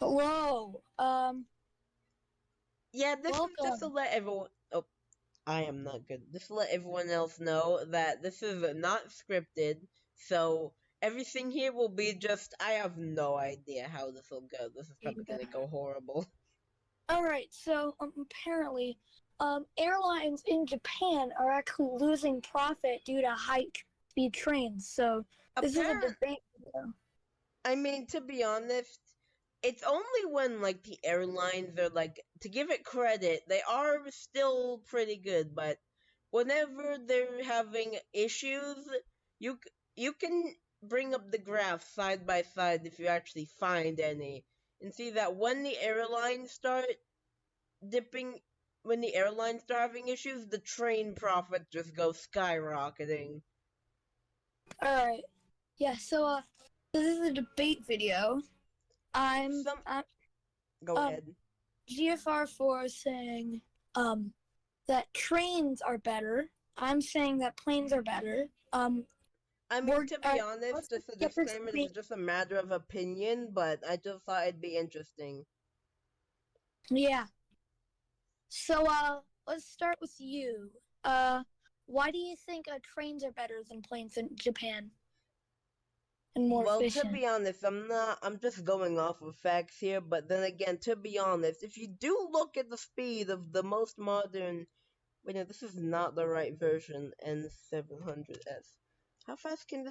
Hello. Yeah, this is just to Welcome. let everyone. Oh, I am not good. Just to let everyone else know that this is not scripted, so everything here will be just. I have no idea how this will go. This is probably gonna go horrible. All right. So apparently, airlines in Japan are actually losing profit due to high-speed trains. So this is a Apparent. debate video. I mean, to be honest, it's only when like the airlines are like to give it credit, they are still pretty good, but whenever they're having issues, you can bring up the graph side by side if you actually find any and see that when the airlines start dipping when the airlines start having issues, the train profit just goes skyrocketing. All right. Yeah. So this is a debate video. I'm Some I'm Go um ahead. GFR4 is saying that trains are better. I'm saying that planes are better. I mean, We're to be honest, let's just a get this disclaimer, this is debate. just a matter of opinion, but I just thought it'd be interesting. Yeah. So, let's start with you. Why do you think trains are better than planes in Japan and more Well, to efficient? be honest, I'm just going off of facts here, but then again, to be honest, if you do look at the speed of the most modern, wait, no, this is not the right version, N700S. How fast can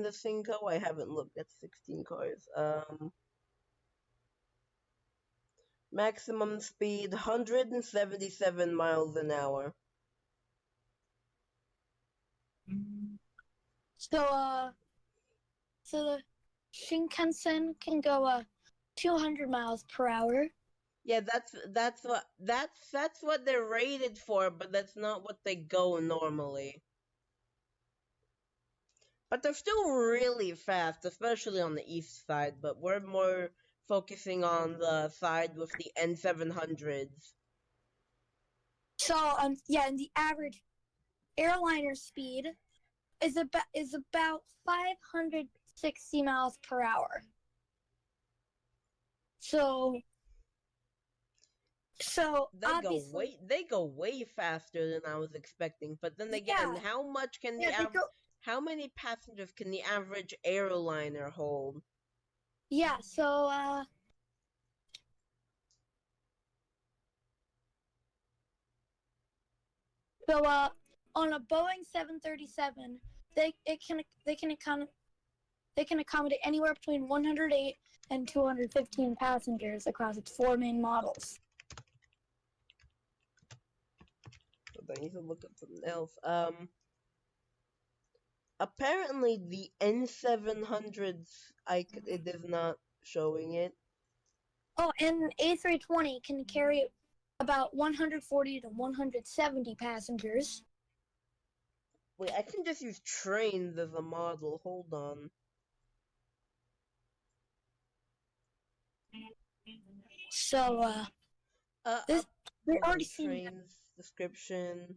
this thing go? I haven't looked at 16 cars. Maximum speed, 177 miles an hour. So, so the Shinkansen can go 200 miles per hour. Yeah, that's what they're rated for, but that's not what they go normally. But they're still really fast, especially on the east side. But we're more focusing on the side with the N700s. So, yeah, and the average airliner speed is about 560 miles per hour. So, so obviously, They go way faster than I was expecting. But then again, yeah, they go. how many passengers can the average airliner hold? Yeah, so So on a Boeing 737, they it can they can account they can accommodate anywhere between 108 and 215 passengers across its four main models. I need to look up something else. Apparently the N700s, it is not showing it. Oh, and an A320 can carry about 140 to 170 passengers. Wait, I can just use trains as a model. Hold on. So this we Hold already on. seen. Trains description.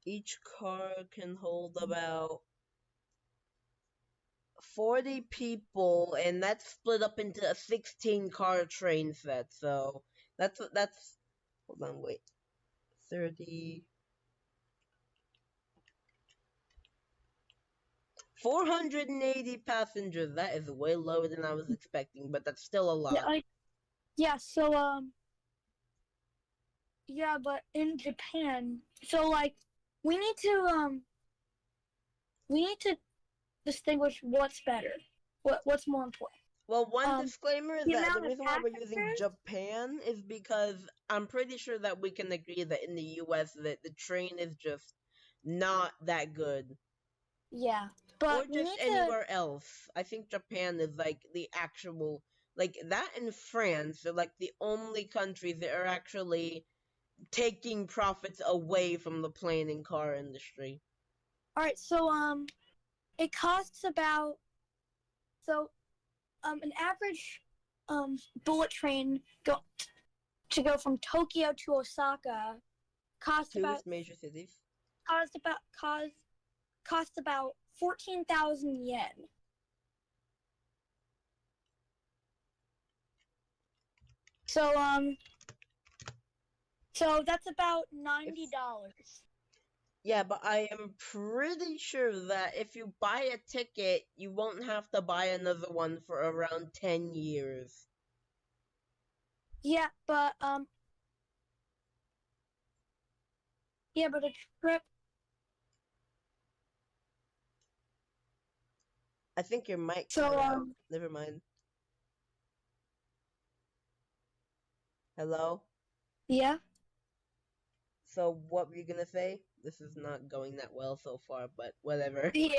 Each car can hold about 40 people, and that's split up into a 16 car train set. So that's. Hold on, wait. 30. 480 passengers. That is way lower than I was expecting, but that's still a Yeah, lot. yeah. So yeah, but in Japan, so like we need to um we need to distinguish what's better, what's more important. Well, one Um, disclaimer is the that the amount of reason why we're using passengers. Japan is because I'm pretty sure that we can agree that in the US that the train is just not that good. Yeah, Or but we just need to. anywhere else. I think Japan is like the actual like that and France are like the only countries that are actually taking profits away from the plane and car industry. All right, so it costs about so an average bullet train go from Tokyo to Osaka costs Two about major cities. cost about cost costs about 14,000 yen. So that's about $90. Yeah, but I am pretty sure that if you buy a ticket, you won't have to buy another one for around 10 years. Yeah, but a trip. I think your mic So cut out. Never mind. Hello? yeah, So what were you gonna say? This is not going that well so far, but whatever. yeah,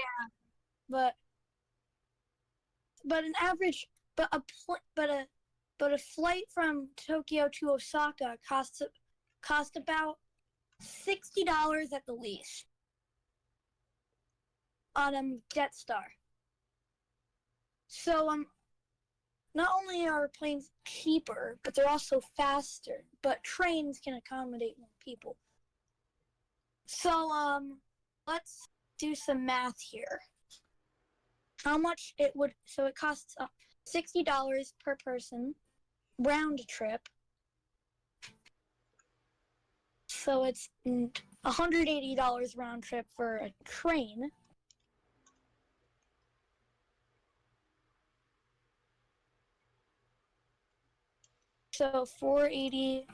but an average, but a flight from Tokyo to Osaka cost about $60 at the least on Jetstar. So not only are planes cheaper, but they're also faster. But trains can accommodate more people. So let's do some math here. How much it would? So it costs $60 per person, round trip. So it's $180 round trip for a train. So 480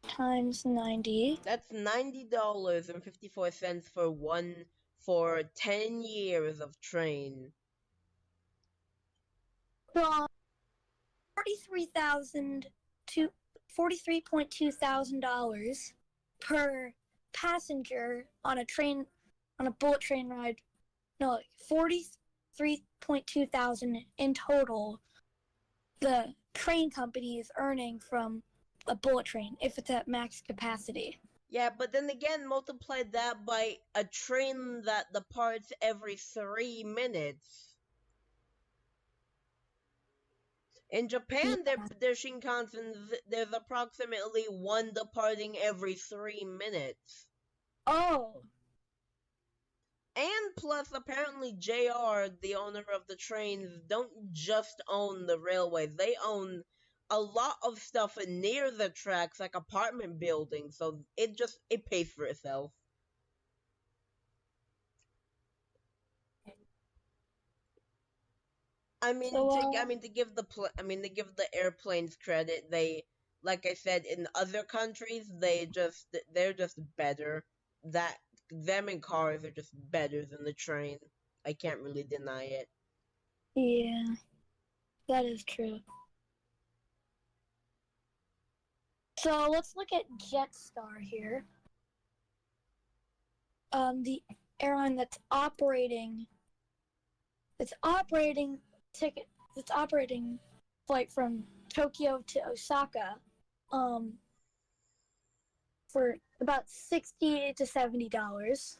times 90. That's $90.54 for 10 years of train. So 43.2 thousand dollars per passenger on a bullet train ride. No, like 43.2 thousand in total. The train company is earning from a bullet train if it's at max capacity. Yeah, but then again, multiply that by a train that departs every 3 minutes. In Japan, Yeah. their Shinkansen, there's approximately one departing every 3 minutes. Oh. And plus, apparently JR, the owner of the trains, don't just own the railway. They own a lot of stuff near the tracks, like apartment buildings, so it pays for itself. I mean, to give the airplanes credit, they, like I said, in other countries, they're just better. That them and cars are just better than the train. I can't really deny it. Yeah, that is true. So let's look at Jetstar here. The airline that's operating flight from Tokyo to Osaka, for about $60 to $70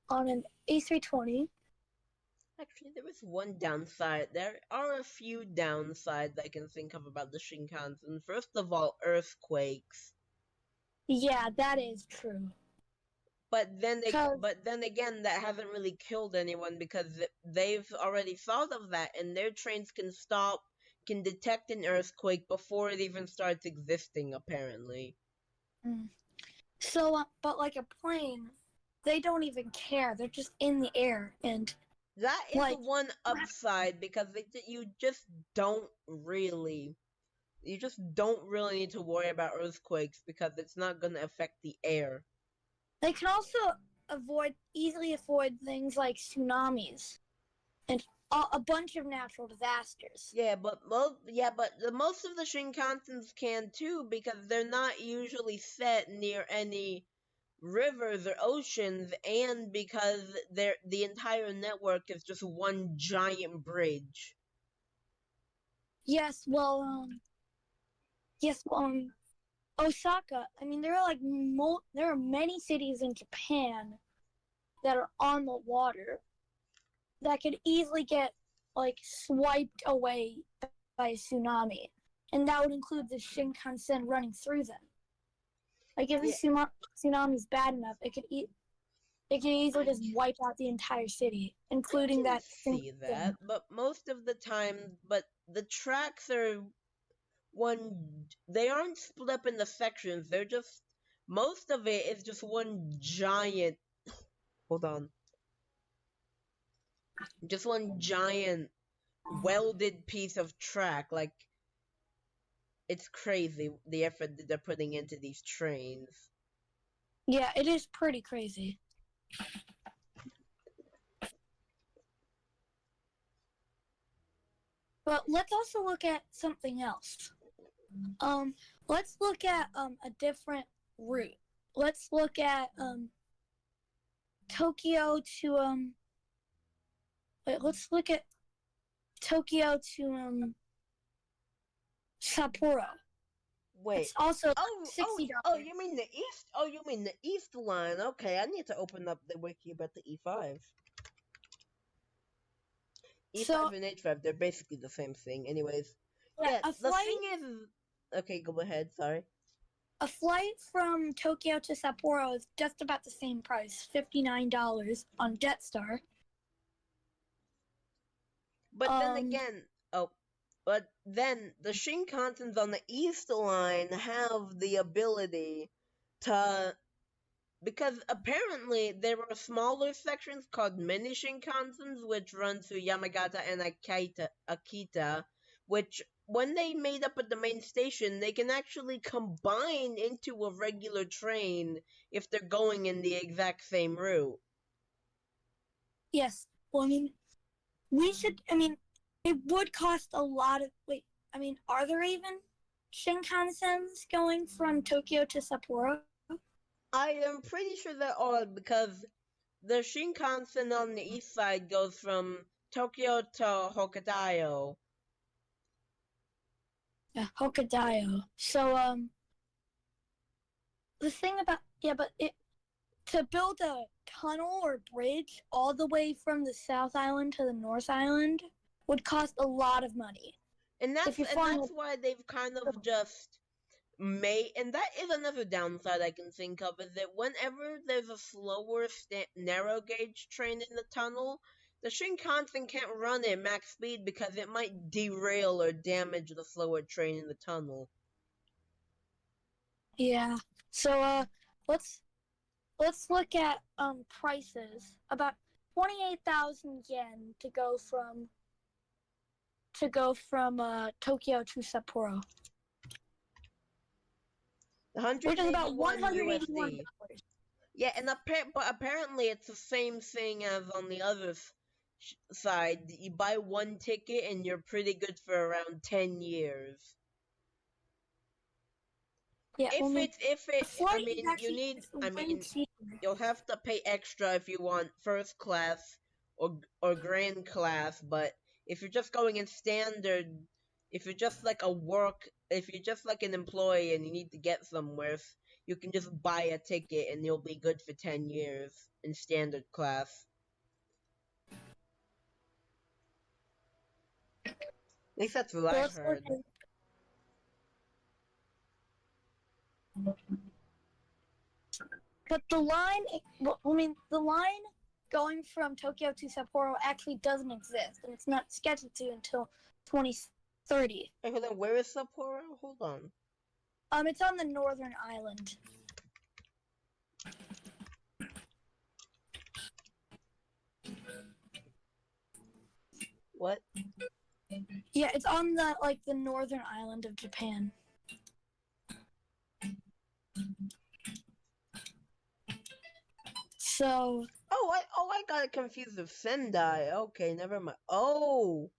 on an A320. Actually, there is one downside. There are a few downsides I can think of about the Shinkansen. First of all, earthquakes. Yeah, that is true. But then again, that hasn't really killed anyone because they've already thought of that, and their trains can detect an earthquake before it even starts existing, apparently. So, but like a plane, they don't even care. They're just in the air, and that is one upside because you just don't really need to worry about earthquakes because it's not going to affect the air. They can also easily avoid things like tsunamis and a bunch of natural disasters. Yeah, but most of the Shinkansens can too because they're not usually set near any rivers or oceans, and because the entire network is just one giant bridge. Yes, well, Osaka. I mean, there are many cities in Japan that are on the water that could easily get swiped away by a tsunami, and that would include the Shinkansen running through them. Like if the tsunami is bad enough, it could easily just wipe out the entire city, including that. See that, but most of the time, the tracks are they aren't split up into sections. They're just, most of it is just one giant, hold on, just one giant welded piece of track. Like, it's crazy the effort that they're putting into these trains. Yeah, it is pretty crazy. But let's also look at something else. Let's look at a different route. Let's look at Tokyo to let's look at Tokyo to Sapporo. Wait. It's also Oh, $60. you mean the east? Oh, you mean the east line? Okay, I need to open up the wiki about the E5. E5 So, and H5, they're basically the same thing. Anyways, yeah, the thing is, okay, go ahead. Sorry. a flight from Tokyo to Sapporo is just about the same price, $59 on Jetstar. But then again, but then the Shinkansens on the east line have the ability to, because apparently there are smaller sections called mini Shinkansens which run through Yamagata and Akita, which when they made up at the main station, they can actually combine into a regular train if they're going in the exact same route. Yes. Well, it would cost a lot of, are there even Shinkansens going from Tokyo to Sapporo? I am pretty sure there are, because the Shinkansen on the east side goes from Tokyo to Hokkaido. Yeah, Hokkaido. So, the thing about, to build a tunnel or bridge all the way from the South Island to the North Island would cost a lot of money. And that's why they've kind of just made, and that is another downside I can think of, is that whenever there's a slower narrow gauge train in the tunnel, the Shinkansen can't run at max speed because it might derail or damage the slower train in the tunnel. Yeah. So let's look at prices. About 28,000 yen to go from Tokyo to Sapporo. Which is about $181. Yeah, and but apparently it's the same thing as on the other side. You buy one ticket and you're pretty good for around 10 years. Yeah, you'll have to pay extra if you want first class or grand class, but if you're just going in standard, if you're just like an employee and you need to get somewhere, you can just buy a ticket and you'll be good for 10 years in standard class. At least that's what I've heard. But the line going from Tokyo to Sapporo actually doesn't exist, and it's not scheduled to until 2030. Hey, hold on, where is Sapporo? Hold on. It's on the northern island. What? Yeah, it's on the northern island of Japan. So. I got it confused with Sendai. Okay, never mind. Oh.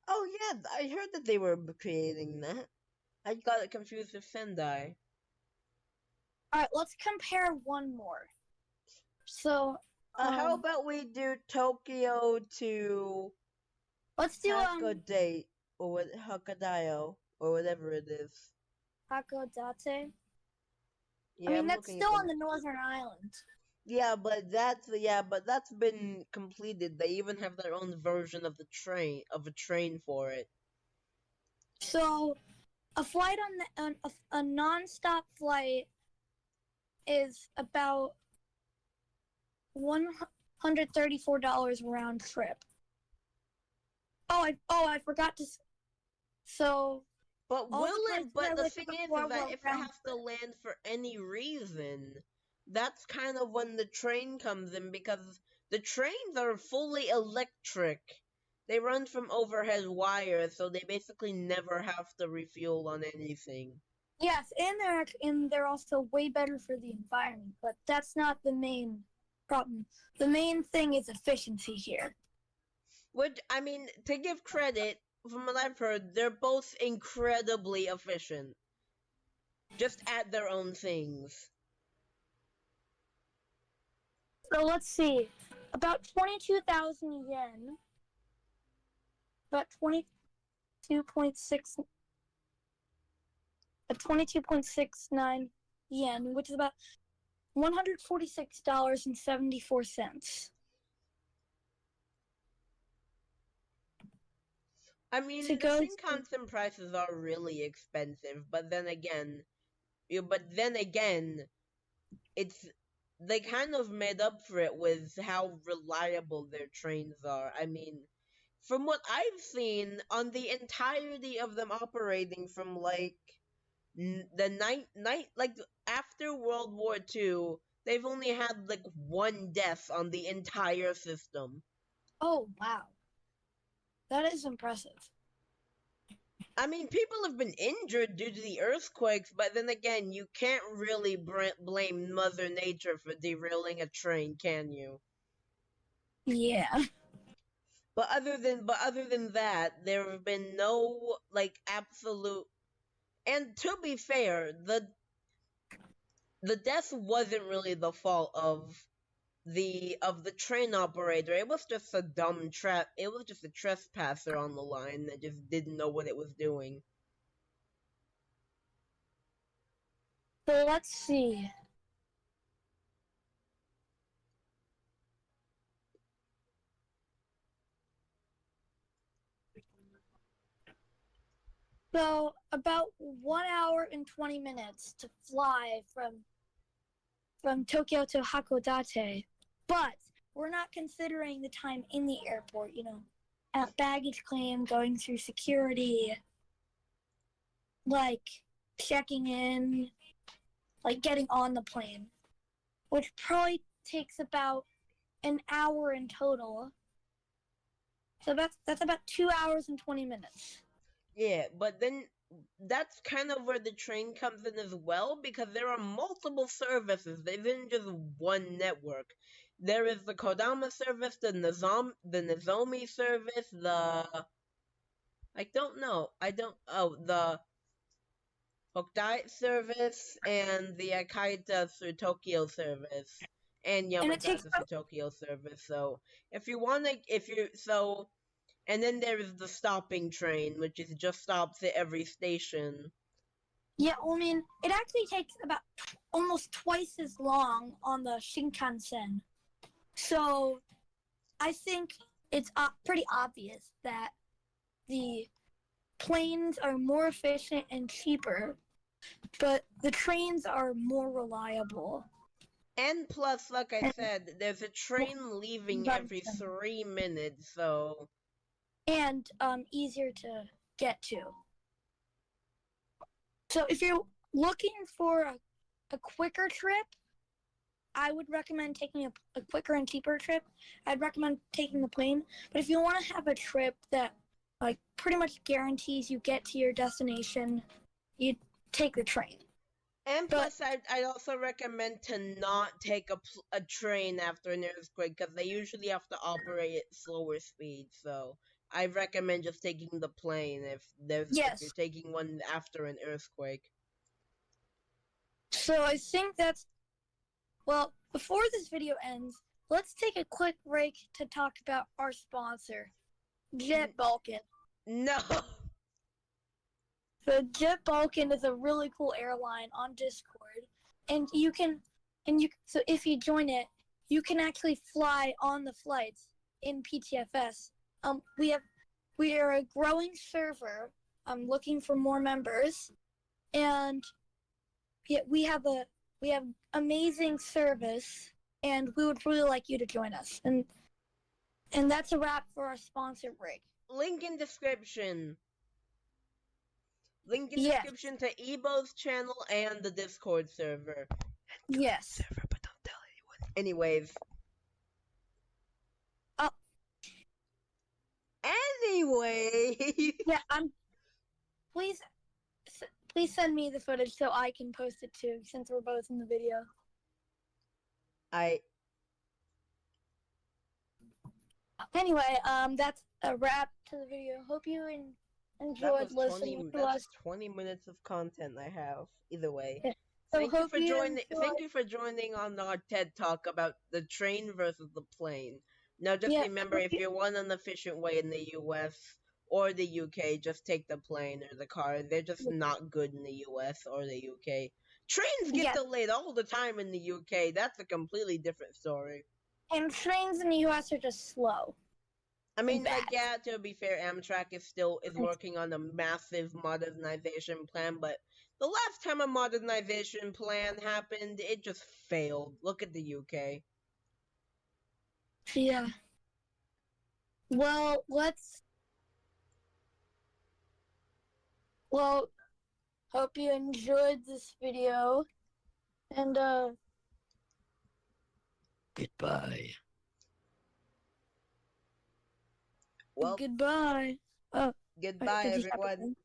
Oh yeah, I heard that they were creating that. I got it confused with Sendai. Alright, let's compare one more. So, how about we do Tokyo to let's do Hakodate or Hokkaido or whatever it is. Hakodate? Yeah, that's still on the northern island. Yeah, but that's been completed. They even have their own version of a train for it. So, a flight on a non-stop flight is about $134 round trip. I forgot to. So But all the will it? places I But the went to thing before is that were if it around. has to land for any reason, that's kind of when the train comes in because the trains are fully electric. They run from overhead wires, so they basically never have to refuel on anything. Yes, and they're also way better for the environment. But that's not the main problem. The main thing is efficiency here. Which, I mean, to give credit, from what I've heard, they're both incredibly efficient. Just at their own things. So let's see, about 22,000 yen, about 22.6, 22.69 yen, which is about $146.74. I mean, To the go to, Shinkansen prices are really expensive, but then again, it's they kind of made up for it with how reliable their trains are. I mean, from what I've seen on the entirety of them operating from like the night like after World War II, they've only had like one death on the entire system. oh wow, that is impressive. I mean, people have been injured due to the earthquakes, but then again, you can't really blame Mother Nature for derailing a train, can you? Yeah. But other than that, there have been no like absolute. And to be fair, the death wasn't really the fault of the train operator. It was just a dumb trap. It was just a trespasser on the line that just didn't know what it was doing. So let's see. So about 1 hour and 20 minutes to fly from Tokyo to Hakodate, but we're not considering the time in the airport. At baggage claim, going through security, like checking in, like getting on the plane, which probably takes about an hour in total. So that's about 2 hours and 20 minutes. Yeah, but then that's kind of where the train comes in as well because there are multiple services. There isn't just one network. There is the Kodama service, the Nozomi service, I don't know. I don't the Hokkaido service and the Akaita through Tokyo service and And it takes Yamagata through Tokyo service. So if you want to, if you so, and then there is the stopping train, which is just stops at every station. Yeah, well, I mean, it actually takes about almost twice as long on the Shinkansen. So I think it's pretty obvious that the planes are more efficient and cheaper, but the trains are more reliable And plus, like I and said, there's a train leaving every burdensome 3 minutes, so and easier to get to. So if you're looking for a quicker trip, I would recommend taking a quicker and cheaper trip. I'd recommend taking the plane. But if you want to have a trip that like pretty much guarantees you get to your destination, you take the train. And But plus, I'd also recommend to not take a train after an earthquake because they usually have to operate at slower speeds. So I recommend just taking the plane if you're yes, taking one after an earthquake. so I think that's well. Before this video ends, let's take a quick break to talk about our sponsor, Jet Balkan. No. So Jet Balkan is a really cool airline on Discord, and so if you join it, you can actually fly on the flights in PTFS. We are a growing server. I'm looking for more members, and yeah, we have amazing service, and we would really like you to join us. And that's a wrap for our sponsor break. link in description. Link in Yes. description to Ebo's channel and the Discord server. Yes. Server, but don't tell anyone. Anyways. Oh. Anyway. Yeah, please send me the footage so I can post it too, since we're both in the video. Anyway, that's a wrap to the video. Hope you enjoyed listening to us. 20 minutes of content I have. Either way. Yeah. So Thank you for joining on our TED Talk about the train versus the plane. Now just remember, if you want an efficient way in the US or the UK, just take the plane or the car. They're just not good in the US or the UK. Trains get delayed all the time in the UK. That's a completely different story. And trains in the US are just slow. I mean, to be fair, Amtrak is working on a massive modernization plan, but the last time a modernization plan happened, it just failed. Look at the UK. Yeah. Well, hope you enjoyed this video, and goodbye. Well, goodbye. Goodbye, everyone.